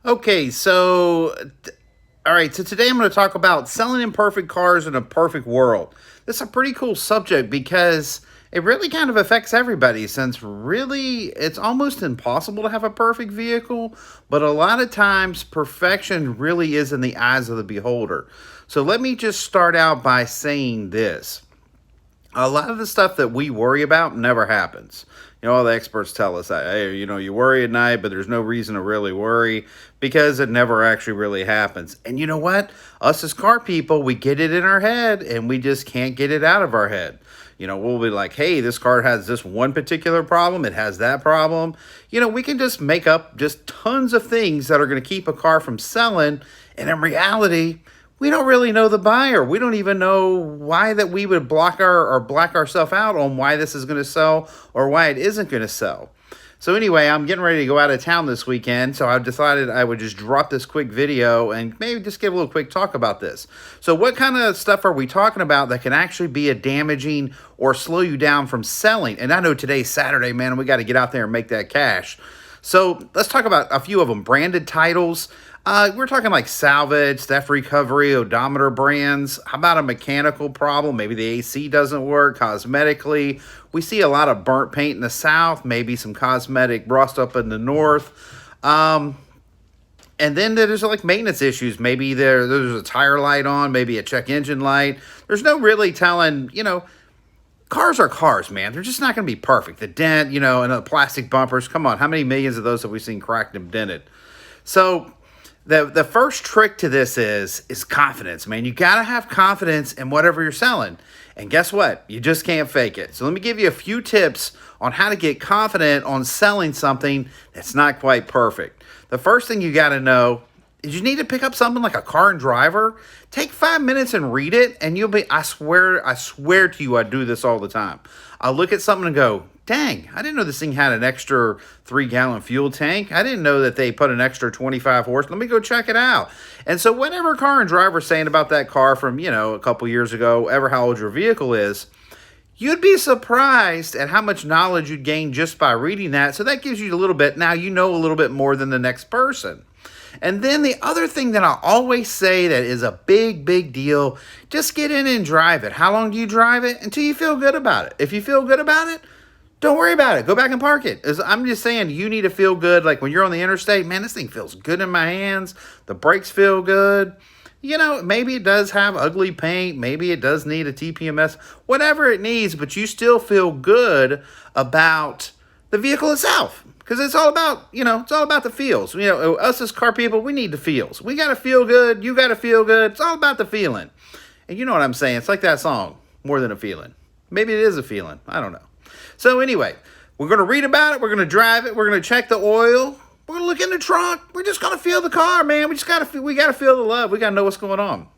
Okay, all right, so today I'm going to talk about selling imperfect cars in a perfect world. This is a pretty cool subject because it really kind of affects everybody since really it's almost impossible to have a perfect vehicle, but a lot of times perfection really is in the eyes of the beholder. So let me just start out by saying this. A lot of the stuff that we worry about never happens. All the experts tell us that, hey, you worry at night, but there's no reason to really worry because it never actually really happens. And you know what? Us as car people, we get it in our head and we just can't get it out of our head. We'll be like, hey, this car has this one particular problem. It has that problem. We can just make up just tons of things that are going to keep a car from selling. And in reality, we don't really know the buyer. We don't even know why that we would black ourselves out on why this is going to sell or why it isn't going to sell. So anyway, I'm getting ready to go out of town this weekend, so I've decided I would just drop this quick video and maybe just give a little quick talk about this. So what kind of stuff are we talking about that can actually be a damaging or slow you down from selling? And I know today's Saturday, man, we got to get out there and make that cash. So let's talk about a few of them. Branded titles. We're talking like salvage, theft recovery, odometer brands. How about a mechanical problem? Maybe the AC doesn't work. Cosmetically, we see a lot of burnt paint in the south, maybe some cosmetic rust up in the north. And then there's like maintenance issues. Maybe there's a tire light on, maybe a check engine light. There's no really telling, cars are cars, man. They're just not going to be perfect. The dent, and the plastic bumpers. Come on, how many millions of those have we seen cracked and dented? So the first trick to this is confidence, man. You got to have confidence in whatever you're selling. And guess what? You just can't fake it. So let me give you a few tips on how to get confident on selling something that's not quite perfect. The first thing you got to know is you need to pick up something like a Car and Driver. Take 5 minutes and read it, and you'll be, I swear to you, I do this all the time. I'll look at something and go, dang, I didn't know this thing had an extra 3-gallon fuel tank. I didn't know that they put an extra 25 horse. Let me go check it out. And so whatever Car and Driver is saying about that car from, a couple years ago, ever how old your vehicle is, you'd be surprised at how much knowledge you'd gain just by reading that. So that gives you a little bit. Now you know a little bit more than the next person. And then the other thing that I always say that is a big, big deal, just get in and drive it. How long do you drive it? Until you feel good about it. If you feel good about it, don't worry about it. Go back and park it. I'm just saying you need to feel good. Like when you're on the interstate, man, this thing feels good in my hands. The brakes feel good. Maybe it does have ugly paint. Maybe it does need a TPMS, whatever it needs, but you still feel good about the vehicle itself. Because it's all about, it's all about the feels. Us as car people, we need the feels. We got to feel good. You got to feel good. It's all about the feeling. And you know what I'm saying? It's like that song, More Than a Feeling. Maybe it is a feeling. I don't know. So anyway, we're going to read about it. We're going to drive it. We're going to check the oil. We're going to look in the trunk. We're just going to feel the car, man. We got to feel the love. We got to know what's going on.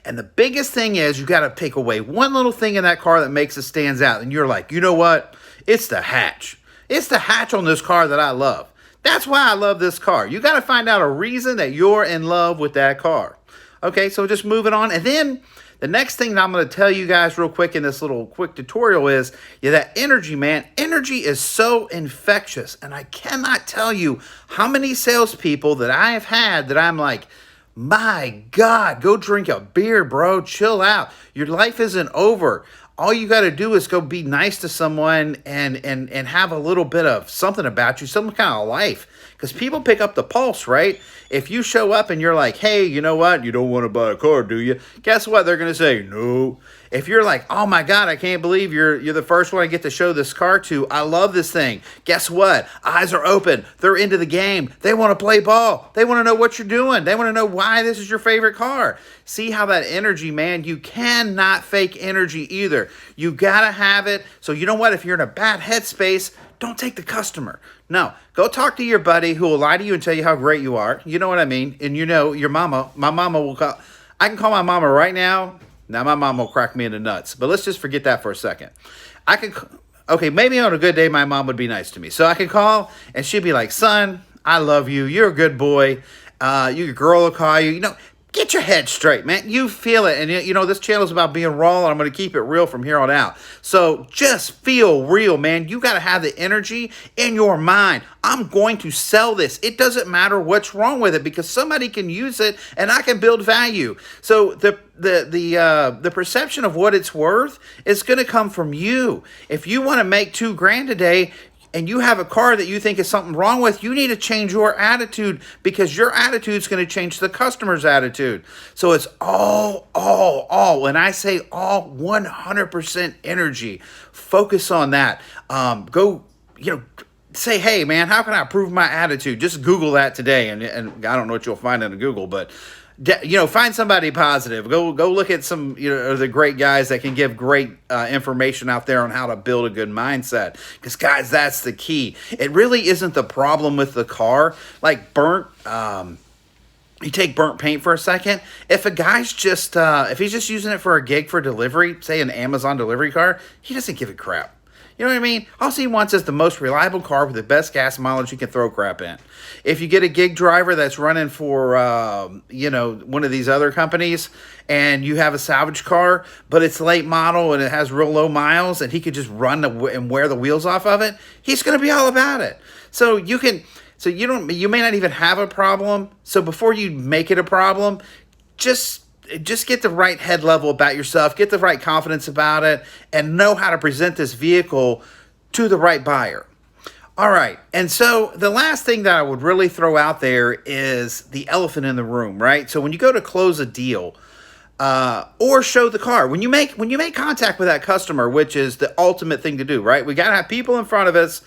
And the biggest thing is you got to take away one little thing in that car that makes it stands out. And you're like, you know what? It's the hatch. It's the hatch on this car that I love. That's why I love this car. You got to find out a reason that you're in love with that car. Okay, so just moving on. And then the next thing that I'm going to tell you guys real quick in this little quick tutorial is, that energy, man. Energy is so infectious. And I cannot tell you how many salespeople that I have had that I'm like, my God, go drink a beer, bro. Chill out. Your life isn't over. All you got to do is go be nice to someone and have a little bit of something about you, some kind of life. Because people pick up the pulse, right? If you show up and you're like, hey, you know what? You don't want to buy a car, do you? Guess what? They're going to say, no. If you're like, oh my God, I can't believe you're the first one I get to show this car to. I love this thing. Guess what? Eyes are open. They're into the game. They want to play ball. They want to know what you're doing. They want to know why this is your favorite car. See how that energy, man, you cannot fake energy either. You got to have it. So you know what? If you're in a bad headspace, don't take the customer. No, go talk to your buddy who will lie to you and tell you how great you are. You know what I mean? And your mama, my mama will call. I can call my mama right now. Now my mom will crack me in the nuts. But let's just forget that for a second. Okay, maybe on a good day my mom would be nice to me. So I can call and she'd be like, son, I love you. You're a good boy. Your girl will call you. get your head straight, man. You feel it. And, this channel is about being raw, and I'm going to keep it real from here on out. So just feel real, man. You got to have the energy in your mind. I'm going to sell this. It doesn't matter what's wrong with it, because somebody can use it and I can build value. So the perception of what it's worth is going to come from you. If you want to make $2,000 today, and you have a car that you think is something wrong with, you need to change your attitude, because your attitude is going to change the customer's attitude. So it's all, and I say all, 100% energy. Focus on that. Say, hey, man, how can I improve my attitude? Just Google that today, and I don't know what you'll find in Google, but find somebody positive. Go look at some, the great guys that can give great information out there on how to build a good mindset. Because, guys, that's the key. It really isn't the problem with the car. Like you take burnt paint for a second. If a guy's just, if he's just using it for a gig for delivery, say an Amazon delivery car, he doesn't give a crap. You know what I mean? All he wants is the most reliable car with the best gas mileage he can throw crap in. If you get a gig driver that's running for, one of these other companies, and you have a salvage car, but it's late model and it has real low miles, and he could just run and wear the wheels off of it, he's going to be all about it. So you may not even have a problem. So before you make it a problem, just get the right head level about yourself, get the right confidence about it, and know how to present this vehicle to the right buyer. All right. And so the last thing that I would really throw out there is the elephant in the room, right? So when you go to close a deal, or show the car, when you make contact with that customer, which is the ultimate thing to do, right? We got to have people in front of us.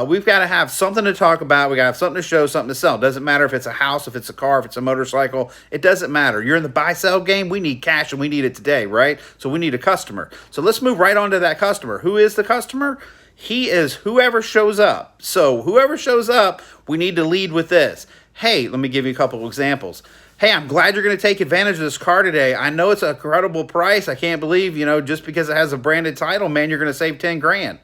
We've got to have something to talk about. We got to have something to show, something to sell. Doesn't matter if it's a house, if it's a car, if it's a motorcycle. It doesn't matter. You're in the buy-sell game. We need cash, and we need it today, right? So we need a customer. So let's move right on to that customer. Who is the customer? He is whoever shows up. So whoever shows up, we need to lead with this. Hey, let me give you a couple of examples. Hey, I'm glad you're going to take advantage of this car today. I know it's an incredible price. I can't believe, just because it has a branded title, man, you're going to save $10,000.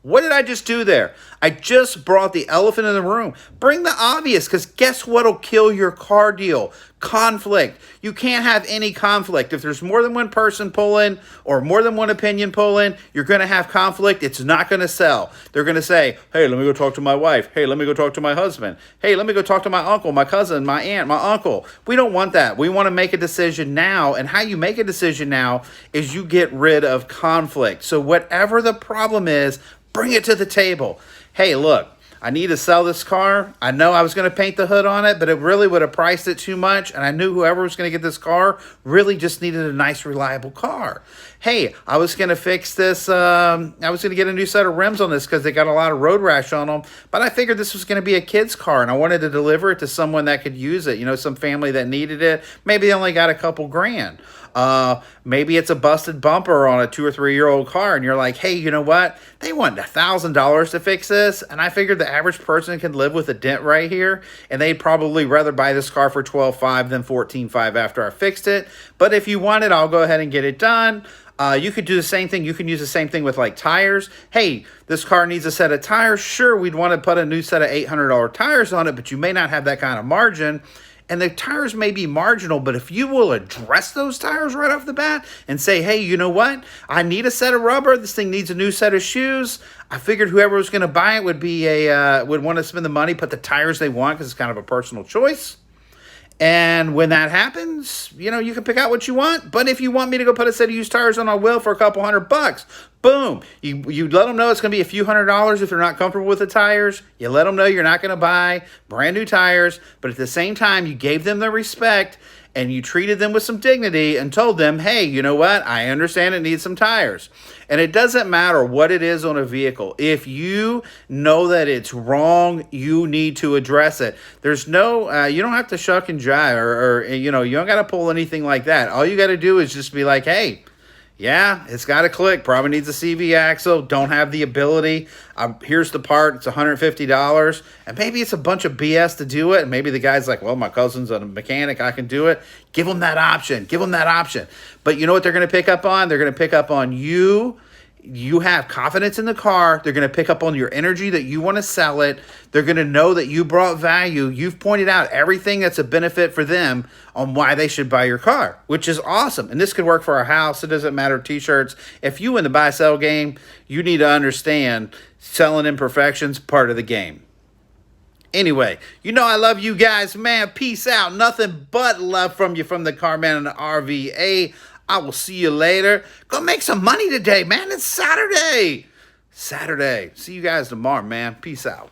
What did I just do there? I just brought the elephant in the room. Bring the obvious, because guess what'll kill your car deal? Conflict. You can't have any conflict. If there's more than one person pulling or more than one opinion pulling, you're going to have conflict. It's not going to sell. They're going to say, hey, let me go talk to my wife. Hey, let me go talk to my husband. Hey, let me go talk to my uncle, my cousin, my aunt, my uncle. We don't want that. We want to make a decision now. And how you make a decision now is you get rid of conflict. So whatever the problem is, bring it to the table. Hey, look, I need to sell this car. I know I was going to paint the hood on it, but it really would have priced it too much. And I knew whoever was going to get this car really just needed a nice, reliable car. Hey, I was going to fix this. I was going to get a new set of rims on this because they got a lot of road rash on them. But I figured this was going to be a kid's car, and I wanted to deliver it to someone that could use it. Some family that needed it. Maybe they only got a couple grand. Maybe it's a busted bumper on a 2 or 3 year old car, and you're like, hey, you know what? They want $1,000 to fix this, and I figured the average person can live with a dent right here, and they'd probably rather buy this car for $12,500 than $14,500 after I fixed it. But if you want it, I'll go ahead and get it done. You could do the same thing. You can use the same thing with like tires. Hey, this car needs a set of tires. Sure, we'd want to put a new set of $800 tires on it, but you may not have that kind of margin. And the tires may be marginal, but if you will address those tires right off the bat and say, hey, you know what? I need a set of rubber. This thing needs a new set of shoes. I figured whoever was going to buy it would want to spend the money, put the tires they want, because it's kind of a personal choice. And when that happens, you can pick out what you want. But if you want me to go put a set of used tires on my wheel for a couple $100, boom. You let them know it's going to be a few $100s if they're not comfortable with the tires. You let them know you're not going to buy brand new tires. But at the same time, you gave them the respect and you treated them with some dignity and told them, hey, you know what? I understand it needs some tires. And it doesn't matter what it is on a vehicle. If you know that it's wrong, you need to address it. There's no, you don't have to shuck and jive or you don't got to pull anything like that. All you got to do is just be like, hey, yeah, it's got to click. Probably needs a CV axle. Don't have the ability. Here's the part. It's $150. And maybe it's a bunch of BS to do it. And maybe the guy's like, well, my cousin's a mechanic. I can do it. Give them that option. Give them that option. But you know what they're going to pick up on? They're going to pick up on you You have confidence in the car. They're going to pick up on your energy that you want to sell it. They're going to know that you brought value. You've pointed out everything that's a benefit for them on why they should buy your car, which is awesome. And this could work for our house. It doesn't matter, t-shirts. If you win the buy-sell game, you need to understand selling imperfections part of the game. Anyway, you know I love you guys, man. Peace out. Nothing but love from you from the Carman and the RVA. I will see you later. Go make some money today, man. It's Saturday. See you guys tomorrow, man. Peace out.